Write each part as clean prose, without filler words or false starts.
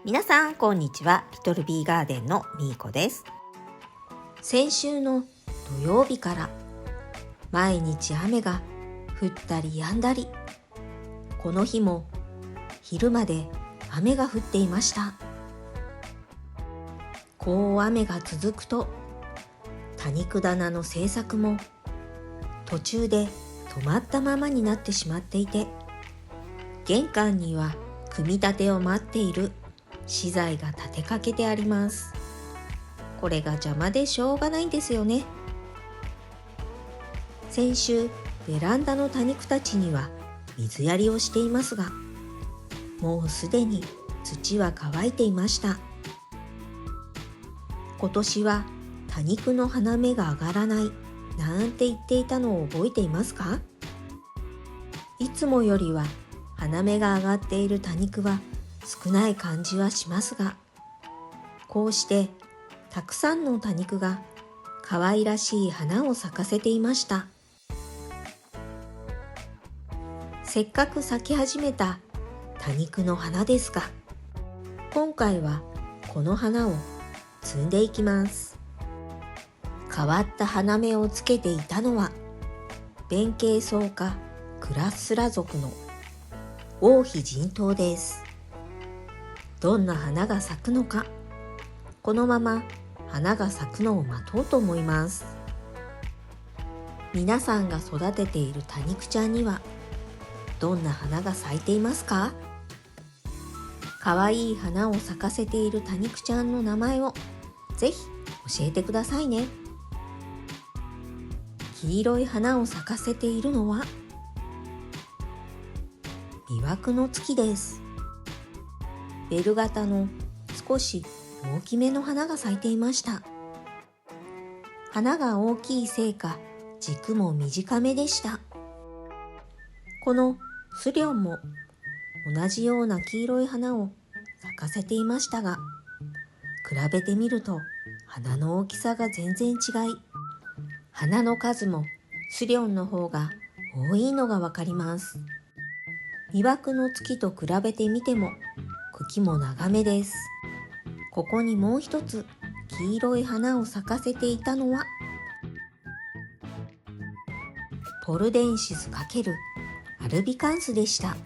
皆さんこんにちは。リトルビーガーデンのみーこです。先週の土曜日から毎日雨が降ったり止んだり、この日も昼まで雨が降っていました。こう雨が続くと多肉棚の製作も途中で止まったままになってしまっていて、玄関には組み立てを待っている資材が立てかけてあります。これが邪魔でしょうがないんですよね。先週ベランダの多肉たちには水やりをしていますが、もうすでに土は乾いていました。今年は多肉の花芽が上がらないなんて言っていたのを覚えていますか？いつもよりは花芽が上がっている多肉は少ない感じはしますが、こうしてたくさんの多肉が可愛らしい花を咲かせていました。せっかく咲き始めた多肉の花ですが、今回はこの花を摘んでいきます。変わった花芽をつけていたのは弁慶草科クラッスラ属の黄皮人頭です。どんな花が咲くのか、このまま花が咲くのを待とうと思います。皆さんが育てている多肉ちゃんにはどんな花が咲いていますか？かわいい花を咲かせている多肉ちゃんの名前をぜひ教えてくださいね。黄色い花を咲かせているのは魅惑の月です。ベル型の少し大きめの花が咲いていました。花が大きいせいか軸も短めでした。このスリョンも同じような黄色い花を咲かせていましたが、比べてみると花の大きさが全然違い、花の数もスリョンの方が多いのがわかります。魅惑の月と比べてみても茎も長めです。ここにもう一つ黄色い花を咲かせていたのはポルデンシス×アルビカンスでした。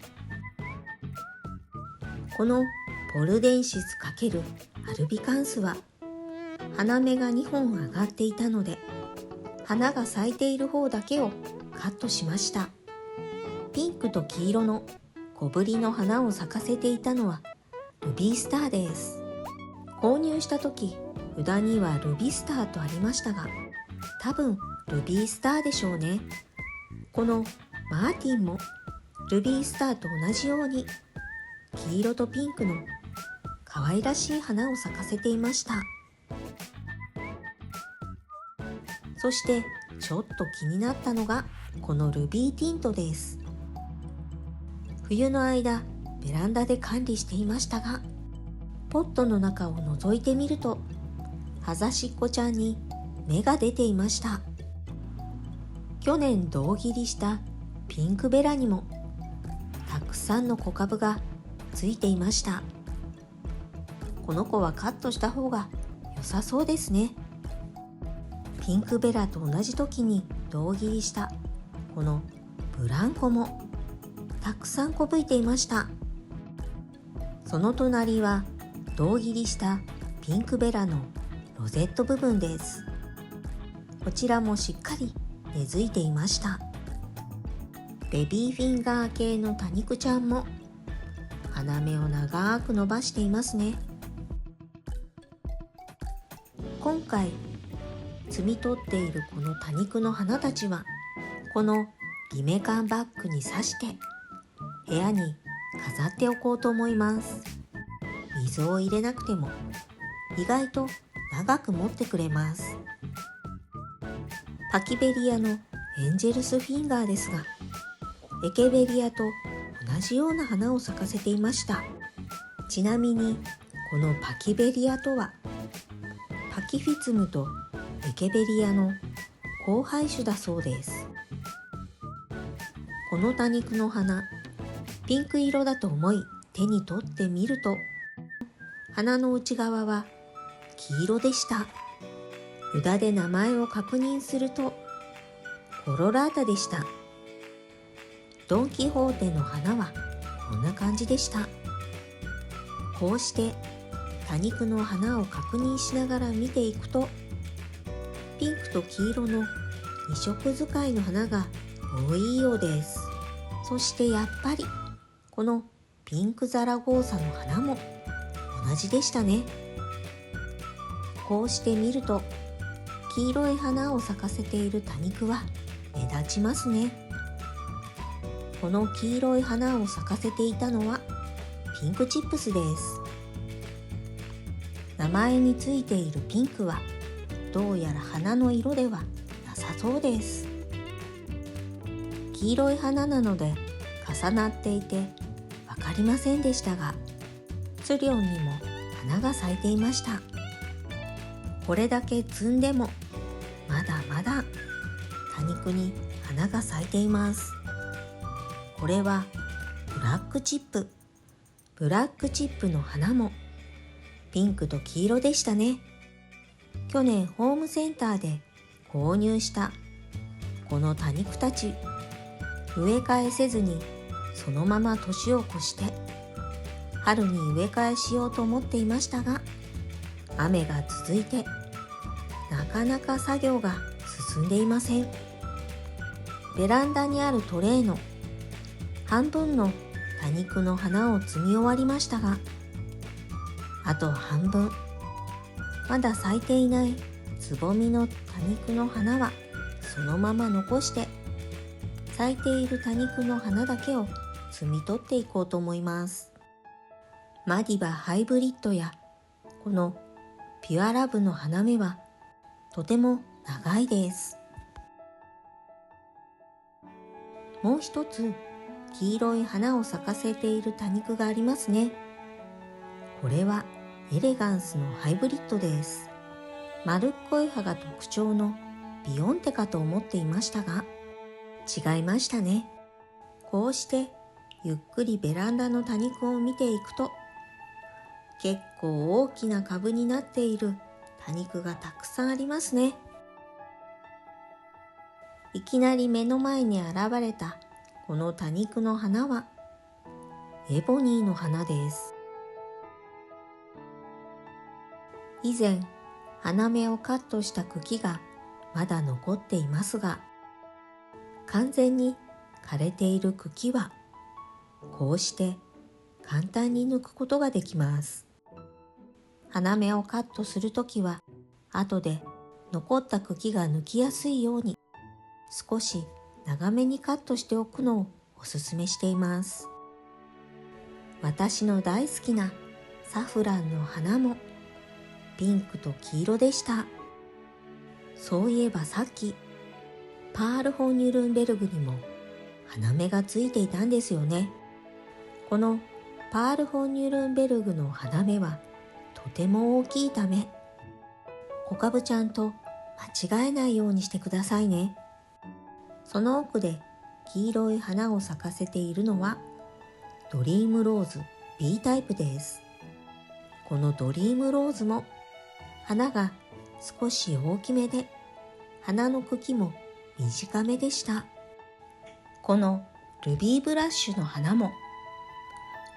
このポルデンシス×アルビカンスは花芽が2本上がっていたので、花が咲いている方だけをカットしました。ピンクと黄色の小ぶりの花を咲かせていたのはルビースターです。購入した時札にはルビスターとありましたが、多分ルビースターでしょうね。このマーティンもルビースターと同じように黄色とピンクの可愛らしい花を咲かせていました。そしてちょっと気になったのがこのルビーティントです。冬の間ベランダで管理していましたが、ポットの中を覗いてみると葉ざしっこちゃんに芽が出ていました。去年胴切りしたピンクベラにもたくさんの小株がついていました。この子はカットした方が良さそうですね。ピンクベラと同じ時に胴切りしたこのブランコもたくさんこぶいていました。その隣は胴切りしたピンクベラのロゼット部分です。こちらもしっかり根付いていました。ベビーフィンガー系の多肉ちゃんも花芽を長く伸ばしていますね。今回摘み取っているこの多肉の花たちはこのリメカンバッグに挿して部屋に飾っておこうと思います。水を入れなくても意外と長く持ってくれます。パキベリアのエンジェルスフィンガーですが、エケベリアと同じような花を咲かせていました。ちなみにこのパキベリアとはパキフィツムとエケベリアの交配種だそうです。この多肉の花、ピンク色だと思い手に取ってみると花の内側は黄色でした。札で名前を確認するとコロラータでした。ドン・キホーテの花はこんな感じでした。こうして多肉の花を確認しながら見ていくと、ピンクと黄色の2色使いの花が多いようです。そしてやっぱりこのピンクザラゴーサの花も同じでしたね。こうして見ると黄色い花を咲かせている多肉は目立ちますね。この黄色い花を咲かせていたのはピンクチップスです。名前についているピンクはどうやら花の色ではなさそうです。黄色い花なので重なっていて分かりませんでしたが、ツリオンにも花が咲いていました。これだけ摘んでもまだまだ多肉に花が咲いています。これはブラックチップ。ブラックチップの花もピンクと黄色でしたね。去年ホームセンターで購入したこの多肉たち、植え替えせずにそのまま年を越して春に植え替えしようと思っていましたが、雨が続いてなかなか作業が進んでいません。ベランダにあるトレイの半分の多肉の花を摘み終わりましたが、あと半分まだ咲いていないつぼみの多肉の花はそのまま残して、咲いている多肉の花だけを摘み取っていこうと思います。マディバハイブリッドやこのピュアラブの花芽はとても長いです。もう一つ黄色い花を咲かせている多肉がありますね。これはエレガンスのハイブリッドです。丸っこい葉が特徴のビヨンテかと思っていましたが違いましたね。こうしてゆっくりベランダの多肉を見ていくと、結構大きな株になっている多肉がたくさんありますね。いきなり目の前に現れたこの多肉の花はエボニーの花です。以前花芽をカットした茎がまだ残っていますが、完全に枯れている茎はこうして簡単に抜くことができます。花芽をカットするときは後で残った茎が抜きやすいように少し長めにカットしておくのをおすすめしています。私の大好きなサフランの花もピンクと黄色でした。そういえばさっきパールホニュルンベルグにも花芽がついていたんですよね。このパールホニュルンベルグの花芽はとても大きいため、小株ちゃんと間違えないようにしてくださいね。その奥で黄色い花を咲かせているのはドリームローズ B タイプです。このドリームローズも花が少し大きめで、花の茎も短めでした。このルビーブラッシュの花も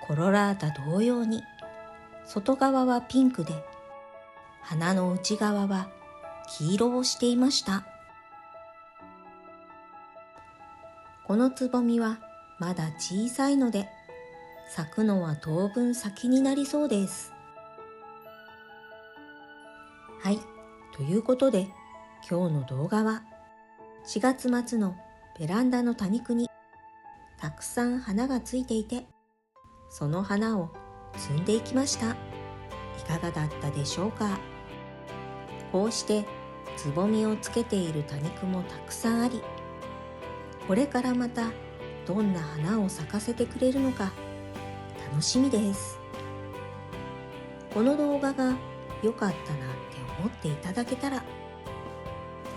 コロラータ同様に外側はピンクで花の内側は黄色をしていました。このつぼみはまだ小さいので咲くのは当分先になりそうです。はい、ということで今日の動画は4月末のベランダの多肉にたくさん花がついていて、その花を摘んでいきました。いかがだったでしょうか。こうしてつぼみをつけている多肉もたくさんあり、これからまたどんな花を咲かせてくれるのか楽しみです。この動画が良かったなって思っていただけたら、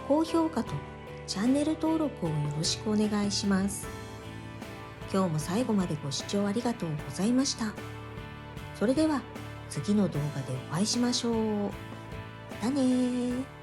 高評価とチャンネル登録をよろしくお願いします。今日も最後までご視聴ありがとうございました。それでは次の動画でお会いしましょう。またねー。